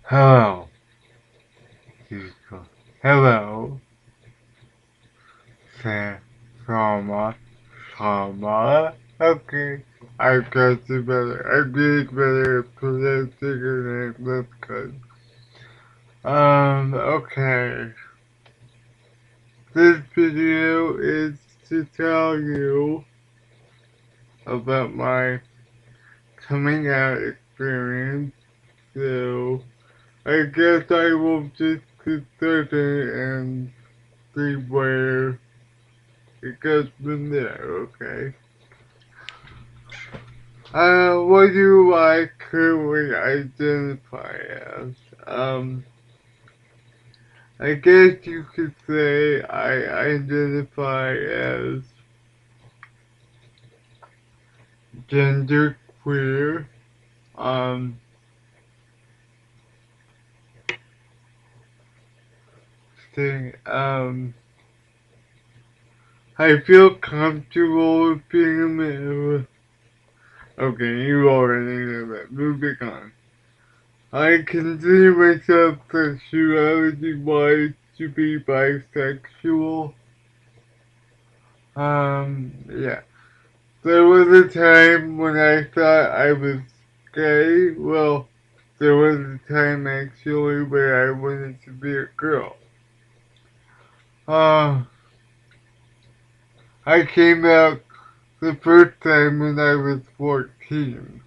Hello. Hello. Say Sama. Sama. Okay. I got you better. I'm getting better at pronouncing your name. That's good. Okay. This video is to tell you about my coming out experience. So, I guess I will just get started and see where it goes from there, okay? What do I currently identify as? Um, I guess you could say I identify as gender queer. Um, thing, I feel comfortable with being a man. Okay, you already know that. Moving on. I consider myself sexuality-wise to be bisexual. Yeah. There was a time when I thought I was gay. Well, there was a time actually where I wanted to be a girl. Uh, I came out the first time when I was 14.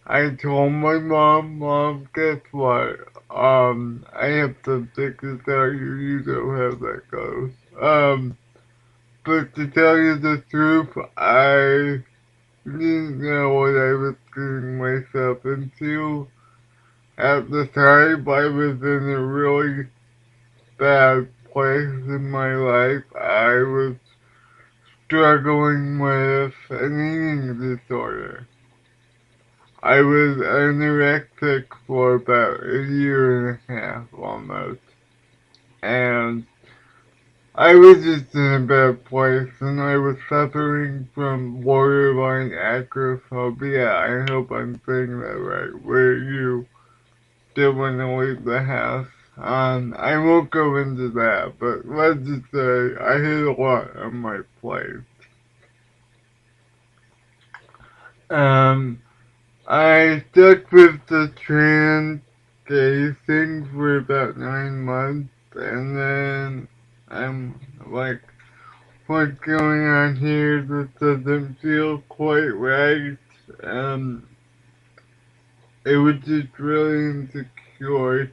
I told my Mom, guess what? I have something to tell you, you know how that goes. But to tell you the truth, I didn't know what I was getting myself into. At the time, I was in a really bad place in my life. I was struggling with an eating disorder. I was anorexic for about a year and a half almost. And I was just in a bad place and I was suffering from borderline acrophobia. I hope I'm saying that right, where you don't want to leave the house. I won't go into that, but let's just say I had a lot on my plate. Um, I stuck with the trans gay thing for about 9 months, and then I'm like, what's going on here? This doesn't feel quite right. Um, it was just really insecure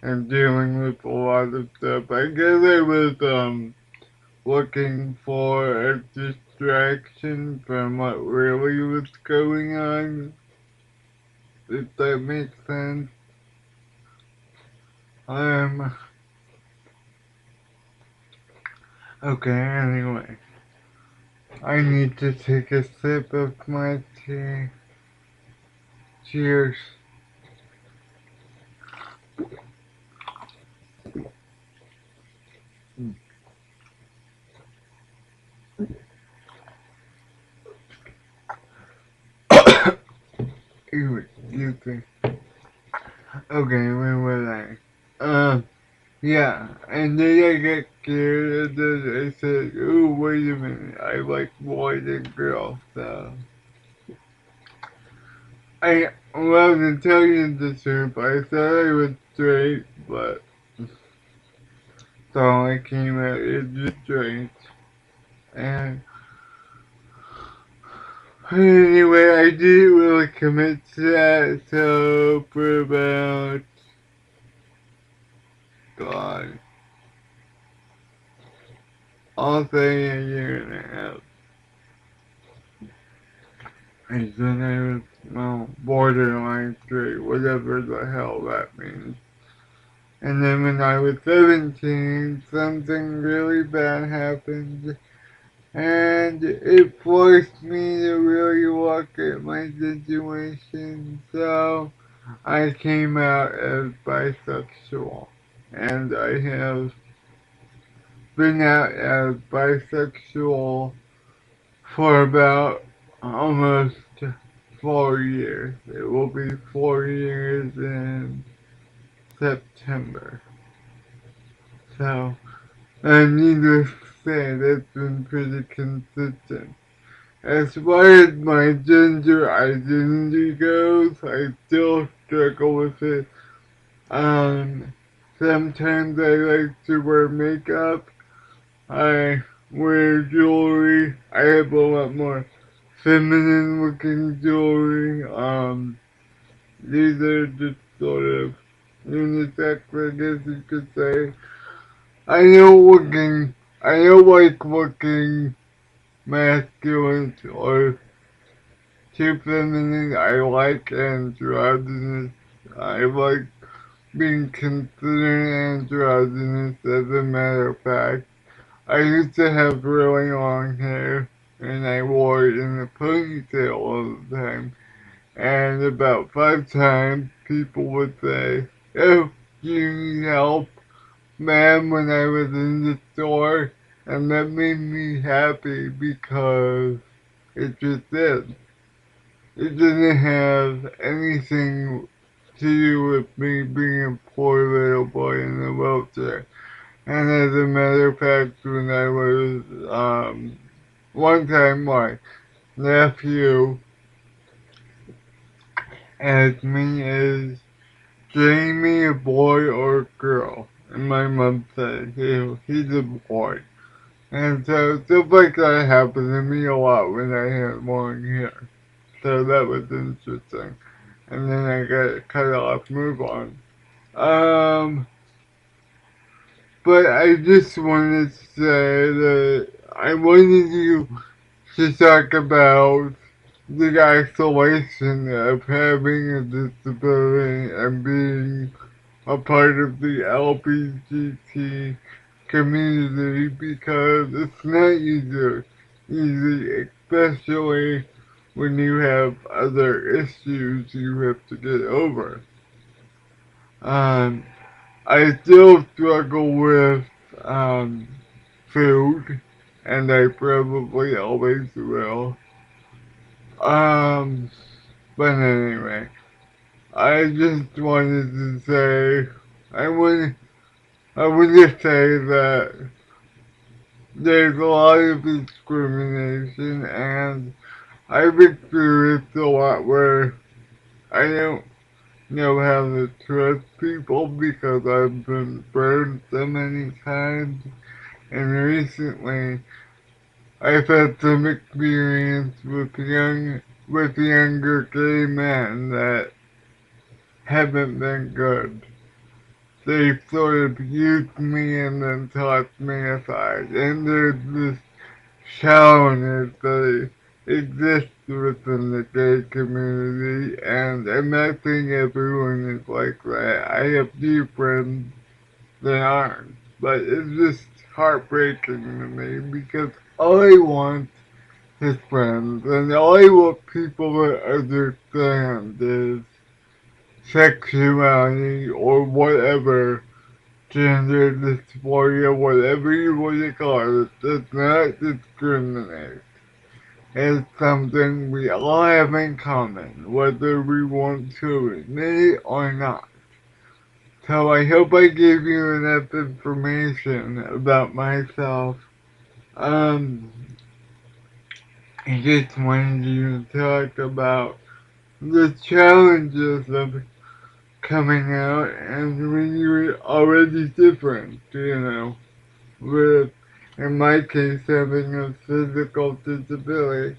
and dealing with a lot of stuff. I guess I was, looking for a distraction from what really was going on, if that makes sense. Um, okay, anyway. I need to take a sip of my tea. Cheers. Ew, excuse me. Okay, where was I? Yeah, and then I get scared, and then I said, "Ooh, wait a minute, I like boys and girls." So well, to tell you the truth, I thought I was straight, but so I came out as just straight. And anyway, I didn't really commit to that, so for about God, I'll say a year and a half. And then I was, well, borderline straight, whatever the hell that means. And then when I was 17, something really bad happened, and it forced me to really look at my situation, so I came out as bisexual. And I have been out as bisexual for about almost 4 years. It will be 4 years in September. So, needless to say, that's been pretty consistent. As far as my gender identity goes, I still struggle with it. Um, Sometimes I like to wear makeup. I wear jewelry. I have a lot more feminine looking jewelry. These are just sort of unisex, I guess you could say. I know looking, I don't like looking masculine or too feminine. I like androgynous. I like being considered androgynous, as a matter of fact. I used to have really long hair, and I wore it in a ponytail all the time. And about 5 times, people would say, "Oh, do you need help, ma'am?" when I was in the store. And that made me happy because it just did. It didn't have anything to do with me being a poor little boy in a wheelchair. And as a matter of fact, when I was, one time my nephew asked me, "Is Jamie a boy or a girl?" And my mom said, he's a boy. And so stuff like that happened to me a lot when I had long hair. So that was interesting. And then I got cut off, move on. Um, but I just wanted to say that I wanted you to talk about the isolation of having a disability and being a part of the LGBT community, because it's not easy, especially when you have other issues you have to get over. Um, I still struggle with um, food, and I probably always will. Um, but anyway, I just wanted to say, I would, I would just say that there's a lot of discrimination, and I've experienced a lot where I don't know how to trust people because I've been burned so many times. And recently, I've had some experience with younger gay men that haven't been good. They sort of used me and then tossed me aside. And there's this shallowness that exists within the gay community, and I'm not saying everyone is like that. I have few friends that aren't. But it's just heartbreaking to me because all I want is friends, and all I want people to understand is sexuality or whatever, gender dysphoria, whatever you want to call it, does not discriminate. It's something we all have in common, whether we want to admit it or not. So I hope I gave you enough information about myself. Um, I just wanted you to talk about the challenges of coming out and when you're already different, with, in my case, having a physical disability.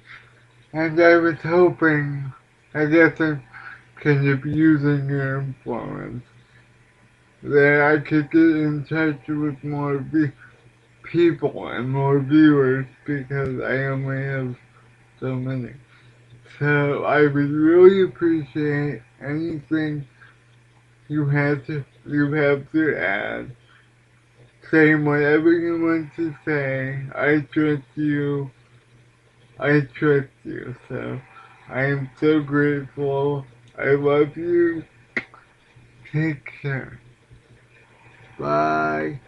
And I was hoping, I guess I'm kind of using your influence, that I could get in touch with more people and more viewers because I only have so many. So I would really appreciate anything you have to add. Say whatever you want to say. I trust you. I trust you. So I am so grateful. I love you. Take care. Bye.